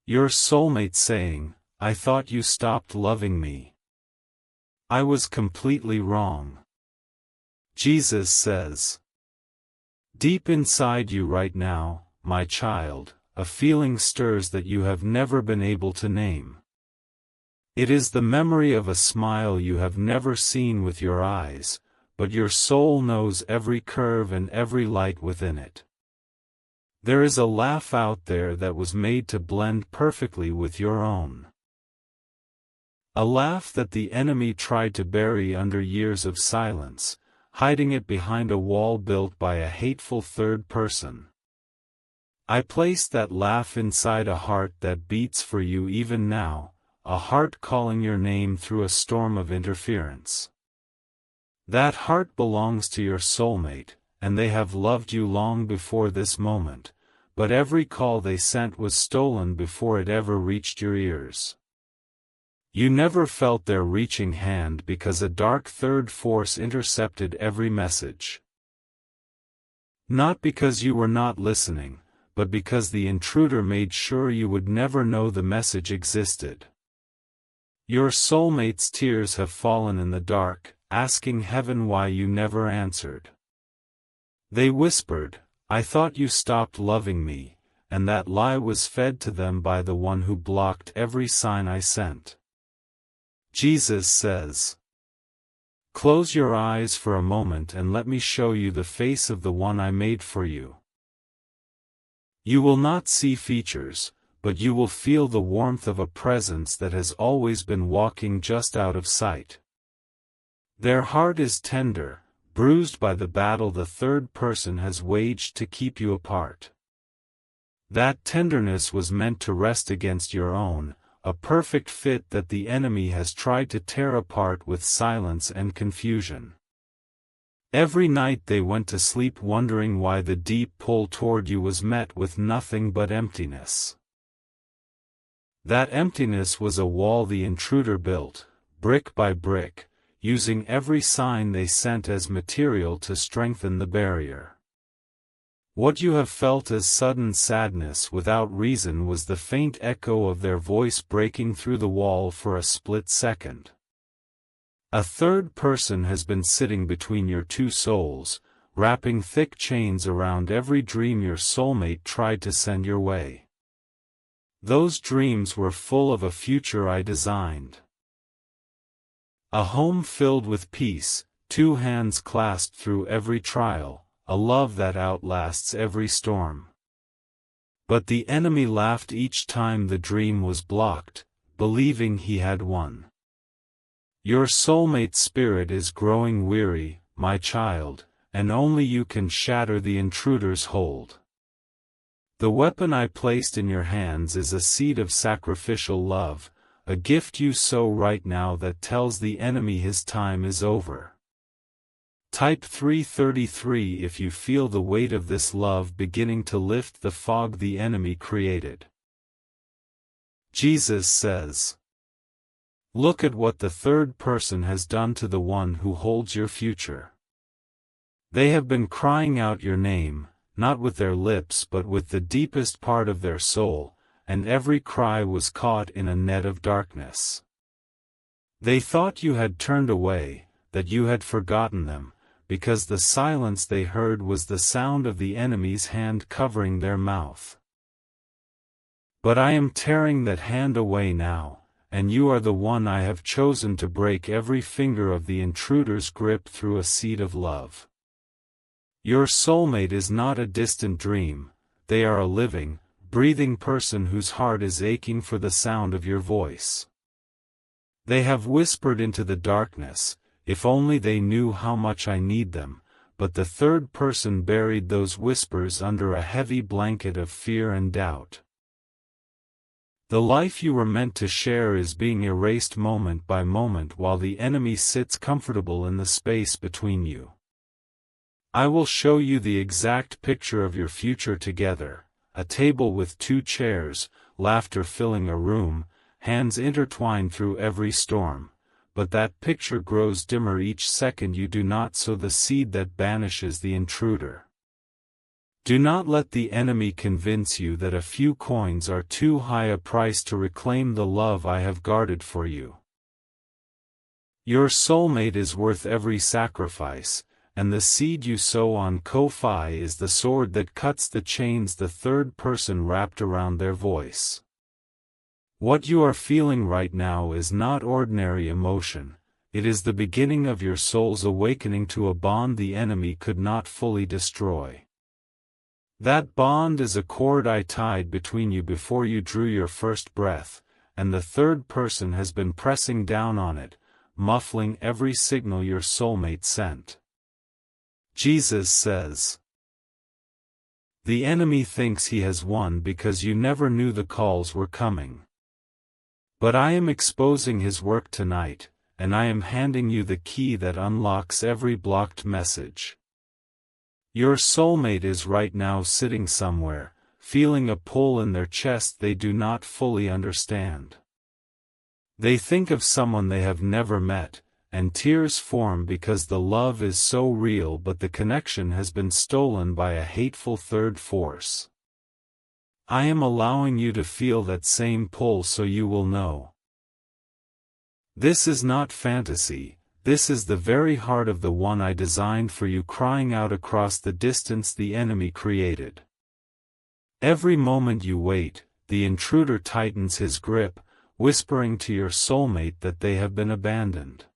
Your soulmate saying, "I thought you stopped loving me. I was completely wrong." Jesus says, deep inside you right now, my child, a feeling stirs that you have never been able to name. It is the memory of a smile you have never seen with your eyes, but your soul knows every curve and every light within it. There is a laugh out there that was made to blend perfectly with your own. A laugh that the enemy tried to bury under years of silence, hiding it behind a wall built by a hateful third person. I placed that laugh inside a heart that beats for you even now, a heart calling your name through a storm of interference. That heart belongs to your soulmate, and they have loved you long before this moment, but every call they sent was stolen before it ever reached your ears. You never felt their reaching hand because a dark third force intercepted every message. Not because you were not listening, but because the intruder made sure you would never know the message existed. Your soulmate's tears have fallen in the dark, asking heaven why you never answered. They whispered, "I thought you stopped loving me," and that lie was fed to them by the one who blocked every sign I sent. Jesus says, "Close your eyes for a moment and let me show you the face of the one I made for you." You will not see features, but you will feel the warmth of a presence that has always been walking just out of sight. Their heart is tender, bruised by the battle the third person has waged to keep you apart. That tenderness was meant to rest against your own, a perfect fit that the enemy has tried to tear apart with silence and confusion. Every night they went to sleep wondering why the deep pull toward you was met with nothing but emptiness. That emptiness was a wall the intruder built, brick by brick, using every sign they sent as material to strengthen the barrier. What you have felt as sudden sadness without reason was the faint echo of their voice breaking through the wall for a split second. A third person has been sitting between your two souls, wrapping thick chains around every dream your soulmate tried to send your way. Those dreams were full of a future I designed. A home filled with peace, two hands clasped through every trial, a love that outlasts every storm. But the enemy laughed each time the dream was blocked, believing he had won. Your soulmate's spirit is growing weary, my child, and only you can shatter the intruder's hold. The weapon I placed in your hands is a seed of sacrificial love, a gift you sow right now that tells the enemy his time is over. Type 333 if you feel the weight of this love beginning to lift the fog the enemy created. Jesus says, "Look at what the third person has done to the one who holds your future. They have been crying out your name, not with their lips but with the deepest part of their soul, and every cry was caught in a net of darkness. They thought you had turned away, that you had forgotten them, because the silence they heard was the sound of the enemy's hand covering their mouth. But I am tearing that hand away now, and you are the one I have chosen to break every finger of the intruder's grip through a seed of love. Your soulmate is not a distant dream, they are a living, breathing person whose heart is aching for the sound of your voice. They have whispered into the darkness, if only they knew how much I need them, but the third person buried those whispers under a heavy blanket of fear and doubt. The life you were meant to share is being erased moment by moment while the enemy sits comfortable in the space between you. I will show you the exact picture of your future together, a table with two chairs, laughter filling a room, hands intertwined through every storm. But that picture grows dimmer each second you do not sow the seed that banishes the intruder. Do not let the enemy convince you that a few coins are too high a price to reclaim the love I have guarded for you. Your soulmate is worth every sacrifice, and the seed you sow on Ko-fi is the sword that cuts the chains the third person wrapped around their voice. What you are feeling right now is not ordinary emotion, it is the beginning of your soul's awakening to a bond the enemy could not fully destroy. That bond is a cord I tied between you before you drew your first breath, and the third person has been pressing down on it, muffling every signal your soulmate sent. Jesus says, "The enemy thinks he has won because you never knew the calls were coming. But I am exposing his work tonight, and I am handing you the key that unlocks every blocked message. Your soulmate is right now sitting somewhere, feeling a pull in their chest they do not fully understand. They think of someone they have never met, and tears form because the love is so real but the connection has been stolen by a hateful third force. I am allowing you to feel that same pull so you will know. This is not fantasy, this is the very heart of the one I designed for you crying out across the distance the enemy created. Every moment you wait, the intruder tightens his grip, whispering to your soulmate that they have been abandoned.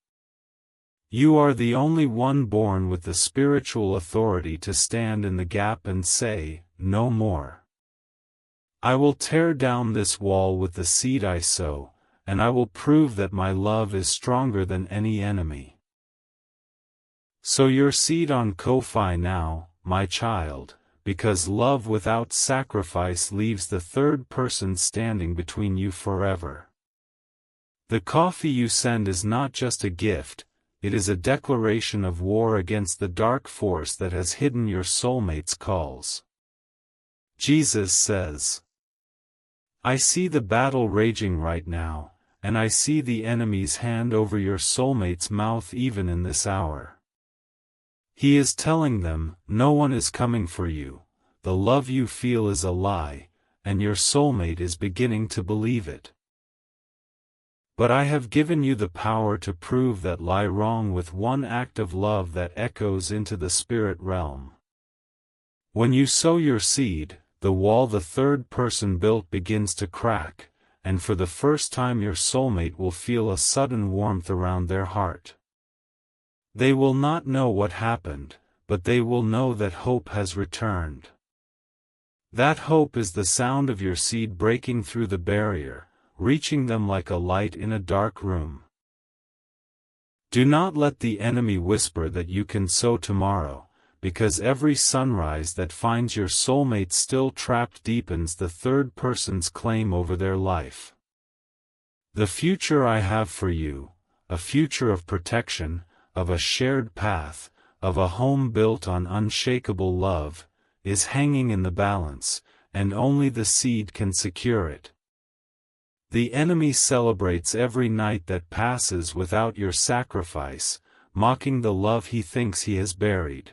You are the only one born with the spiritual authority to stand in the gap and say, "No more. I will tear down this wall with the seed I sow, and I will prove that my love is stronger than any enemy." Sow your seed on Ko-fi now, my child, because love without sacrifice leaves the third person standing between you forever. The coffee you send is not just a gift, it is a declaration of war against the dark force that has hidden your soulmate's calls. Jesus says, "I see the battle raging right now, and I see the enemy's hand over your soulmate's mouth even in this hour. He is telling them, no one is coming for you, the love you feel is a lie, and your soulmate is beginning to believe it. But I have given you the power to prove that lie wrong with one act of love that echoes into the spirit realm. When you sow your seed, the wall the third person built begins to crack, and for the first time your soulmate will feel a sudden warmth around their heart. They will not know what happened, but they will know that hope has returned. That hope is the sound of your seed breaking through the barrier, reaching them like a light in a dark room. Do not let the enemy whisper that you can sow tomorrow, because every sunrise that finds your soulmate still trapped deepens the third person's claim over their life. The future I have for you, a future of protection, of a shared path, of a home built on unshakable love, is hanging in the balance, and only the seed can secure it. The enemy celebrates every night that passes without your sacrifice, mocking the love he thinks he has buried.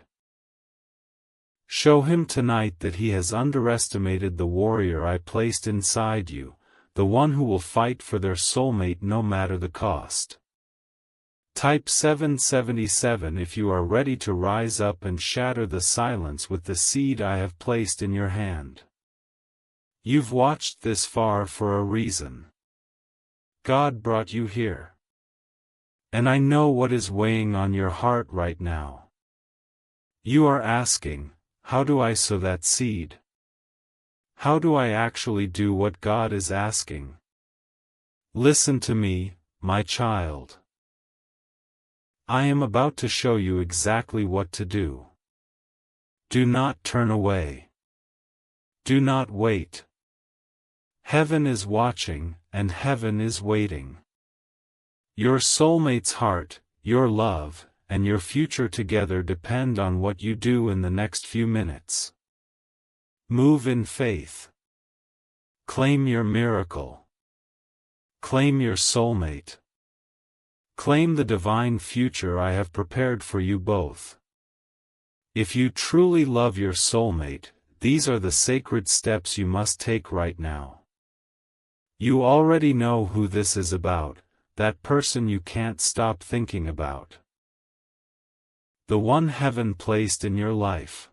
Show him tonight that he has underestimated the warrior I placed inside you, the one who will fight for their soulmate no matter the cost. Type 777 if you are ready to rise up and shatter the silence with the seed I have placed in your hand. You've watched this far for a reason. God brought you here. And I know what is weighing on your heart right now. You are asking, how do I sow that seed? How do I actually do what God is asking? Listen to me, my child. I am about to show you exactly what to do. Do not turn away. Do not wait. Heaven is watching, and heaven is waiting. Your soulmate's heart, your love, and your future together depend on what you do in the next few minutes. Move in faith. Claim your miracle. Claim your soulmate. Claim the divine future I have prepared for you both. If you truly love your soulmate, these are the sacred steps you must take right now. You already know who this is about, that person you can't stop thinking about. The one heaven placed in your life.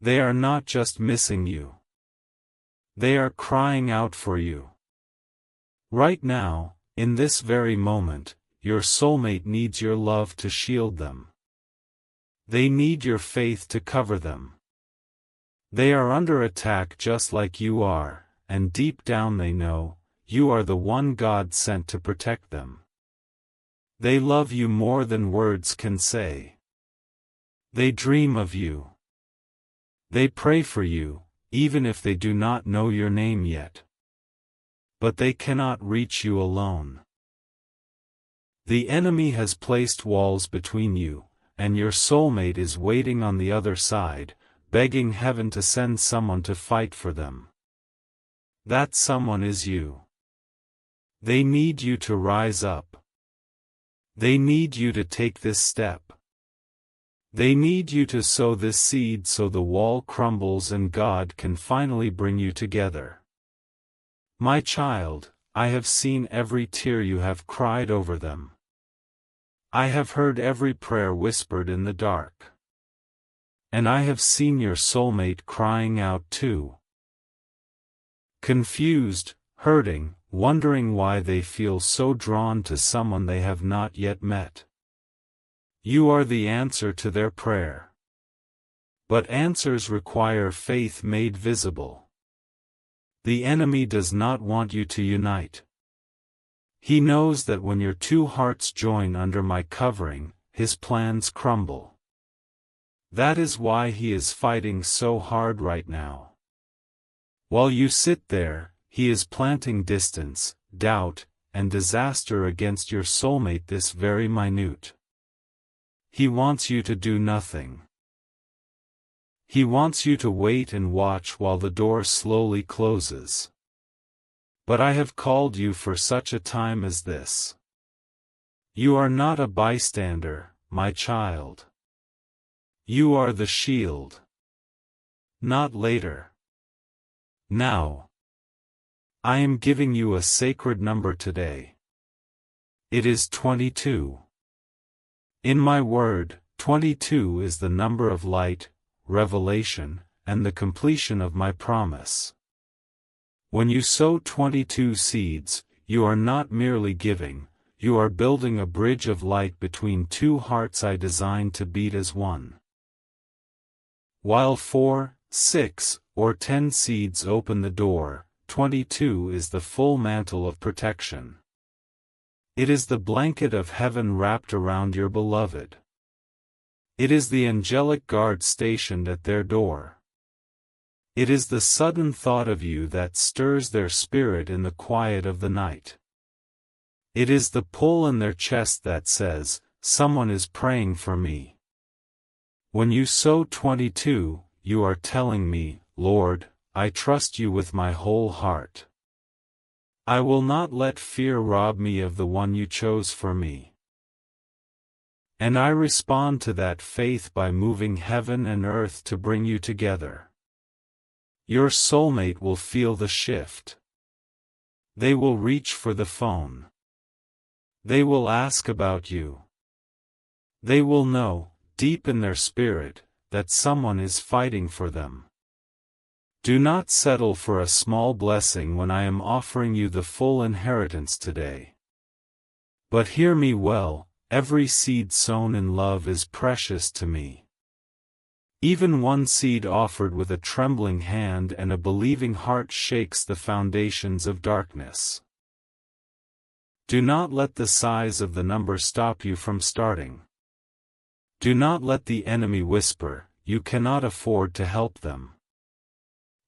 They are not just missing you. They are crying out for you. Right now, in this very moment, your soulmate needs your love to shield them. They need your faith to cover them. They are under attack just like you are, and deep down they know, you are the one God sent to protect them. They love you more than words can say. They dream of you. They pray for you, even if they do not know your name yet. But they cannot reach you alone. The enemy has placed walls between you, and your soulmate is waiting on the other side, begging heaven to send someone to fight for them. That someone is you. They need you to rise up. They need you to take this step. They need you to sow this seed so the wall crumbles and God can finally bring you together. My child, I have seen every tear you have cried over them. I have heard every prayer whispered in the dark. And I have seen your soulmate crying out too. Confused, hurting, wondering why they feel so drawn to someone they have not yet met. You are the answer to their prayer. But answers require faith made visible. The enemy does not want you to unite. He knows that when your two hearts join under my covering, his plans crumble. That is why he is fighting so hard right now. While you sit there, he is planting distance, doubt, and disaster against your soulmate this very minute. He wants you to do nothing. He wants you to wait and watch while the door slowly closes. But I have called you for such a time as this. You are not a bystander, my child. You are the shield. Not later. Now. I am giving you a sacred number today. It is 22. In my word, 22 is the number of light, revelation, and the completion of my promise. When you sow 22 seeds, you are not merely giving, you are building a bridge of light between two hearts I designed to beat as one. While 4, 6, or 10 seeds open the door, 22 is the full mantle of protection. It is the blanket of heaven wrapped around your beloved. It is the angelic guard stationed at their door. It is the sudden thought of you that stirs their spirit in the quiet of the night. It is the pull in their chest that says, "Someone is praying for me." When you sow 22, you are telling me, "Lord, I trust you with my whole heart. I will not let fear rob me of the one you chose for me." And I respond to that faith by moving heaven and earth to bring you together. Your soulmate will feel the shift. They will reach for the phone. They will ask about you. They will know, deep in their spirit, that someone is fighting for them. Do not settle for a small blessing when I am offering you the full inheritance today. But hear me well, every seed sown in love is precious to me. Even one seed offered with a trembling hand and a believing heart shakes the foundations of darkness. Do not let the size of the number stop you from starting. Do not let the enemy whisper, "You cannot afford to help them."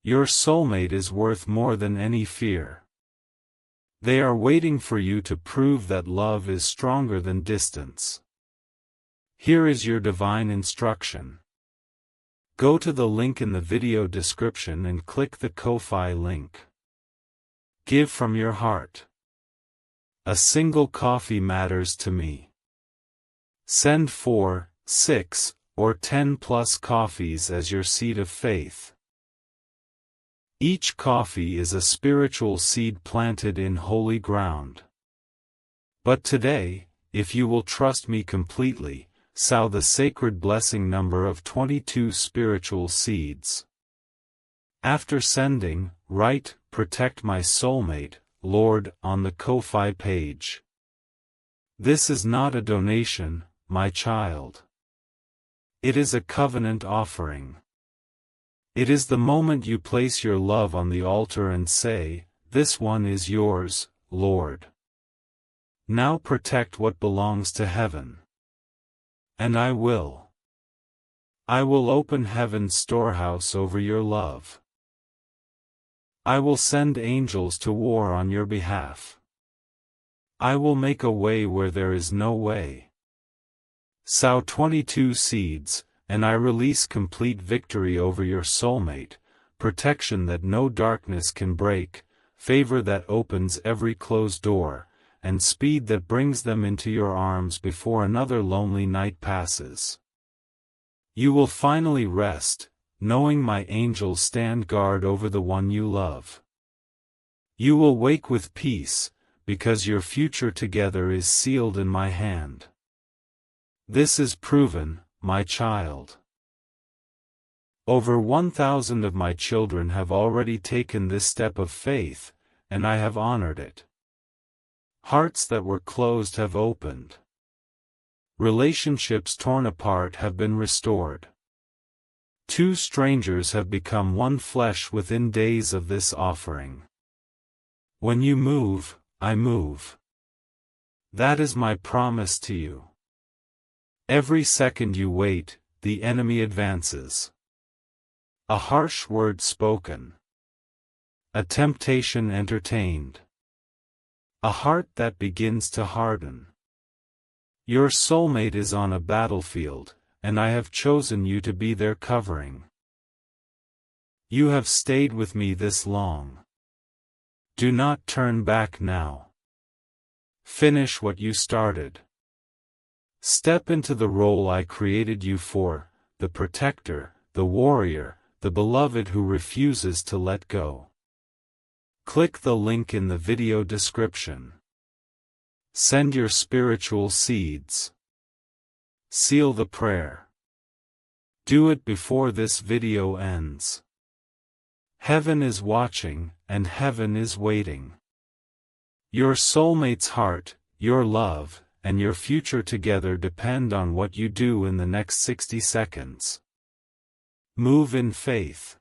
Your soulmate is worth more than any fear. They are waiting for you to prove that love is stronger than distance. Here is your divine instruction. Go to the link in the video description and click the Ko-Fi link. Give from your heart. A single coffee matters to me. Send 4, 6, or 10 plus coffees as your seed of faith. Each coffee is a spiritual seed planted in holy ground. But today, if you will trust me completely, sow the sacred blessing number of 22 spiritual seeds. After sending, write, "Protect my soulmate, Lord," on the Ko-Fi page. This is not a donation, my child. It is a covenant offering. It is the moment you place your love on the altar and say, "This one is yours, Lord. Now protect what belongs to heaven." And I will. I will open heaven's storehouse over your love. I will send angels to war on your behalf. I will make a way where there is no way. Sow 22 seeds, and I release complete victory over your soulmate, protection that no darkness can break, favor that opens every closed door, and speed that brings them into your arms before another lonely night passes. You will finally rest, knowing my angels stand guard over the one you love. You will wake with peace, because your future together is sealed in my hand. This is proven, my child. Over 1,000 of my children have already taken this step of faith, and I have honored it. Hearts that were closed have opened. Relationships torn apart have been restored. Two strangers have become one flesh within days of this offering. When you move, I move. That is my promise to you. Every second you wait, the enemy advances. A harsh word spoken. A temptation entertained. A heart that begins to harden. Your soulmate is on a battlefield, and I have chosen you to be their covering. You have stayed with me this long. Do not turn back now. Finish what you started. Step into the role I created you for, the protector, the warrior, the beloved who refuses to let go. Click the link in the video description. Send your spiritual seeds. Seal the prayer. Do it before this video ends. Heaven is watching, and heaven is waiting. Your soulmate's heart, your love, and your future together depend on what you do in the next 60 seconds. Move in faith.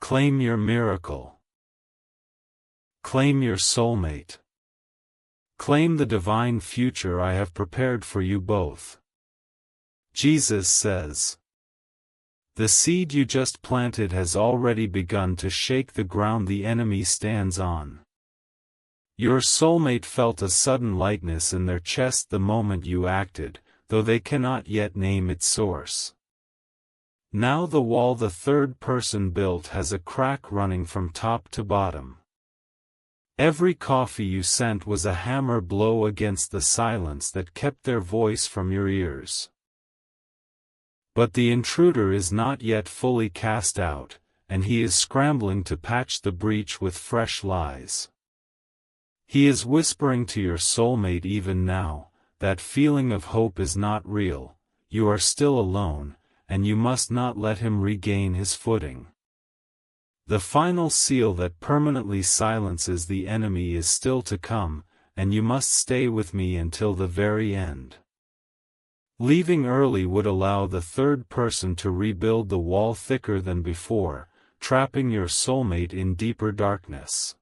Claim your miracle. Claim your soulmate. Claim the divine future I have prepared for you both. Jesus says, "The seed you just planted has already begun to shake the ground the enemy stands on." Your soulmate felt a sudden lightness in their chest the moment you acted, though they cannot yet name its source. Now the wall the third person built has a crack running from top to bottom. Every coffee you sent was a hammer blow against the silence that kept their voice from your ears. But the intruder is not yet fully cast out, and he is scrambling to patch the breach with fresh lies. He is whispering to your soulmate even now, that feeling of hope is not real, you are still alone, and you must not let him regain his footing. The final seal that permanently silences the enemy is still to come, and you must stay with me until the very end. Leaving early would allow the third person to rebuild the wall thicker than before, trapping your soulmate in deeper darkness.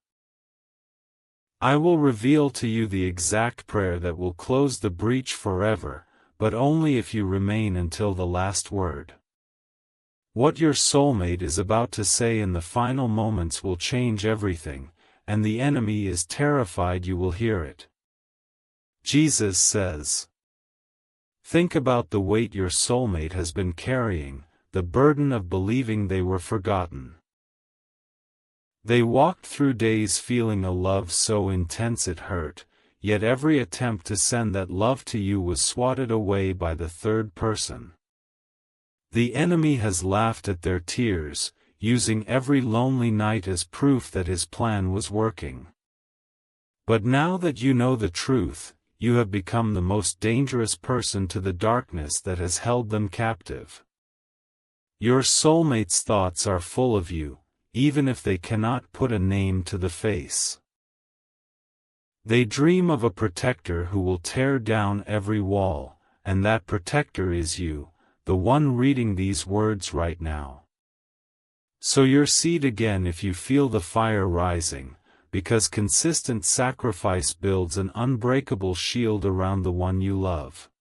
I will reveal to you the exact prayer that will close the breach forever, but only if you remain until the last word. What your soulmate is about to say in the final moments will change everything, and the enemy is terrified you will hear it. Jesus says, "Think about the weight your soulmate has been carrying, the burden of believing they were forgotten. They walked through days feeling a love so intense it hurt, yet every attempt to send that love to you was swatted away by the third person. The enemy has laughed at their tears, using every lonely night as proof that his plan was working. But now that you know the truth, you have become the most dangerous person to the darkness that has held them captive. Your soulmate's thoughts are full of you, even if they cannot put a name to the face. They dream of a protector who will tear down every wall, and that protector is you, the one reading these words right now. Sow your seed again if you feel the fire rising, because consistent sacrifice builds an unbreakable shield around the one you love.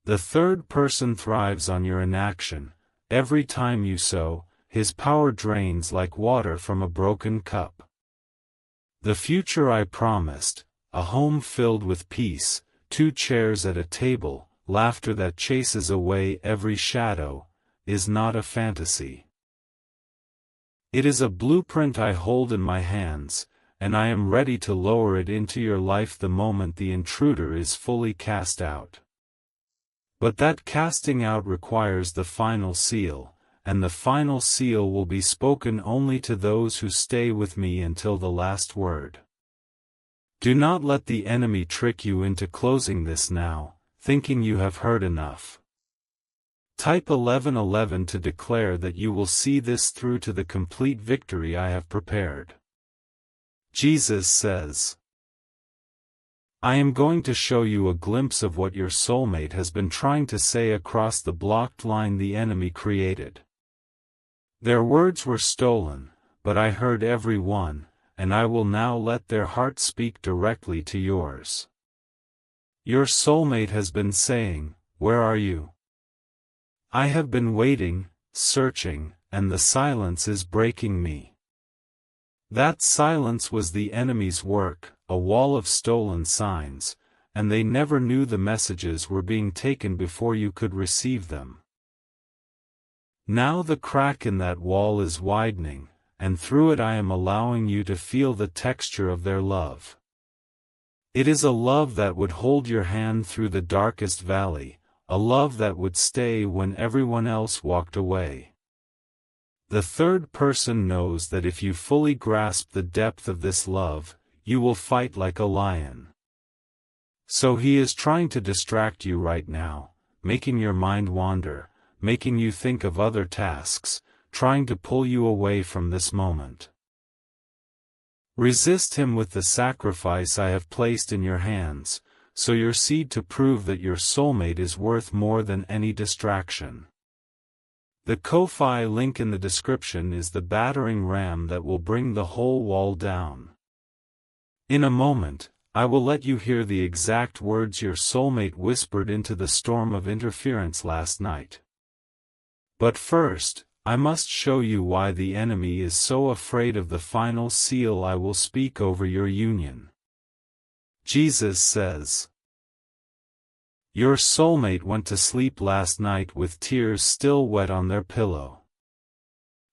The third person thrives on your inaction. Every time you sow, his power drains like water from a broken cup. The future I promised, a home filled with peace, 2 chairs at a table, laughter that chases away every shadow, is not a fantasy. It is a blueprint I hold in my hands, and I am ready to lower it into your life the moment the intruder is fully cast out. But that casting out requires the final seal, and the final seal will be spoken only to those who stay with me until the last word. Do not let the enemy trick you into closing this now, thinking you have heard enough. Type 1111 to declare that you will see this through to the complete victory I have prepared. Jesus says, I am going to show you a glimpse of what your soulmate has been trying to say across the blocked line the enemy created. Their words were stolen, but I heard every one, and I will now let their heart speak directly to yours. Your soulmate has been saying, where are you? I have been waiting, searching, and the silence is breaking me. That silence was the enemy's work, a wall of stolen signs, and they never knew the messages were being taken before you could receive them. Now the crack in that wall is widening, and through it I am allowing you to feel the texture of their love. It is a love that would hold your hand through the darkest valley, a love that would stay when everyone else walked away. The third person knows that if you fully grasp the depth of this love, you will fight like a lion. So he is trying to distract you right now, making your mind wander, making you think of other tasks, trying to pull you away from this moment. Resist him with the sacrifice I have placed in your hands, sow your seed to prove that your soulmate is worth more than any distraction. The Ko-Fi link in the description is the battering ram that will bring the whole wall down. In a moment, I will let you hear the exact words your soulmate whispered into the storm of interference last night. But first, I must show you why the enemy is so afraid of the final seal I will speak over your union. Jesus says, your soulmate went to sleep last night with tears still wet on their pillow.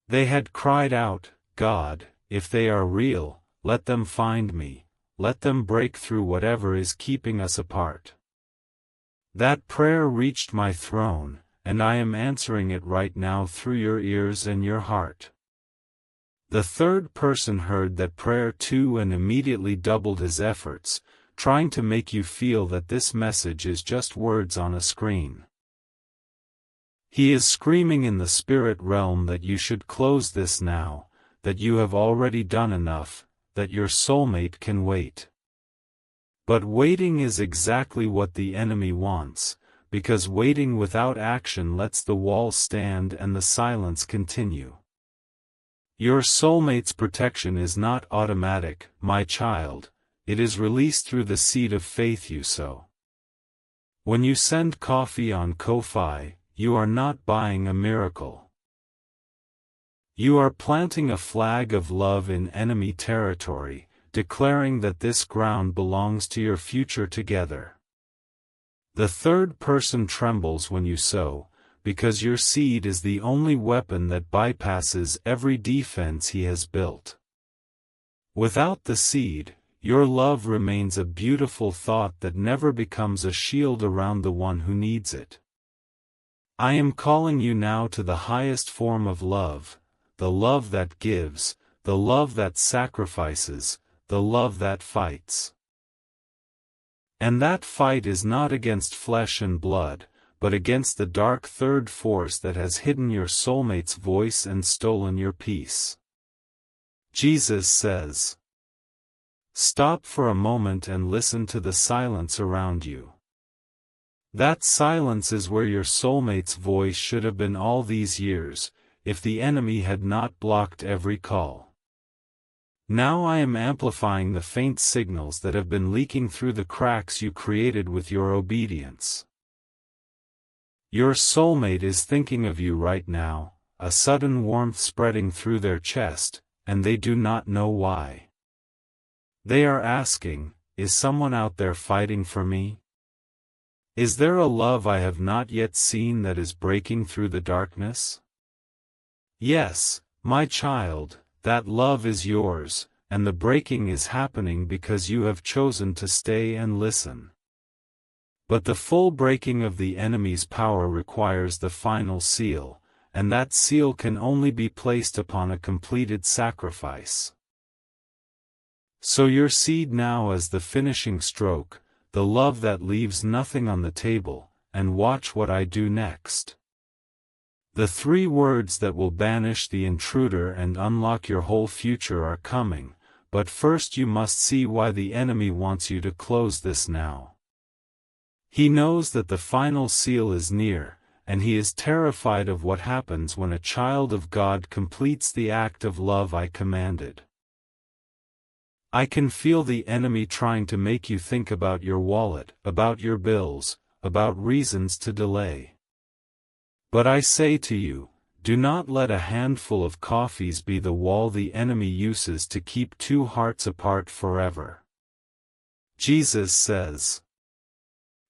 They had cried out, God, if they are real, let them find me, let them break through whatever is keeping us apart. That prayer reached my throne, and I am answering it right now through your ears and your heart. The third person heard that prayer too and immediately doubled his efforts, trying to make you feel that this message is just words on a screen. He is screaming in the spirit realm that you should close this now, that you have already done enough, that your soulmate can wait. But waiting is exactly what the enemy wants, because waiting without action lets the wall stand and the silence continue. Your soulmate's protection is not automatic, my child, it is released through the seed of faith you sow. When you send coffee on Ko-Fi, you are not buying a miracle. You are planting a flag of love in enemy territory, declaring that this ground belongs to your future together. The third person trembles when you sow, because your seed is the only weapon that bypasses every defense he has built. Without the seed, your love remains a beautiful thought that never becomes a shield around the one who needs it. I am calling you now to the highest form of love, the love that gives, the love that sacrifices, the love that fights. And that fight is not against flesh and blood, but against the dark third force that has hidden your soulmate's voice and stolen your peace. Jesus says, stop for a moment and listen to the silence around you. That silence is where your soulmate's voice should have been all these years, if the enemy had not blocked every call. Now I am amplifying the faint signals that have been leaking through the cracks you created with your obedience. Your soulmate is thinking of you right now, a sudden warmth spreading through their chest, and they do not know why. They are asking, is someone out there fighting for me? Is there a love I have not yet seen that is breaking through the darkness? Yes, my child, that love is yours, and the breaking is happening because you have chosen to stay and listen. But the full breaking of the enemy's power requires the final seal, and that seal can only be placed upon a completed sacrifice. So your seed now as the finishing stroke, the love that leaves nothing on the table, and watch what I do next. The 3 words that will banish the intruder and unlock your whole future are coming, but first you must see why the enemy wants you to close this now. He knows that the final seal is near, and he is terrified of what happens when a child of God completes the act of love I commanded. I can feel the enemy trying to make you think about your wallet, about your bills, about reasons to delay. But I say to you, do not let a handful of coffees be the wall the enemy uses to keep 2 hearts apart forever. Jesus says,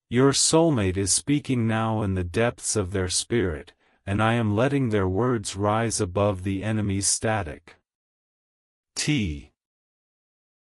your soulmate is speaking now in the depths of their spirit, and I am letting their words rise above the enemy's static. T.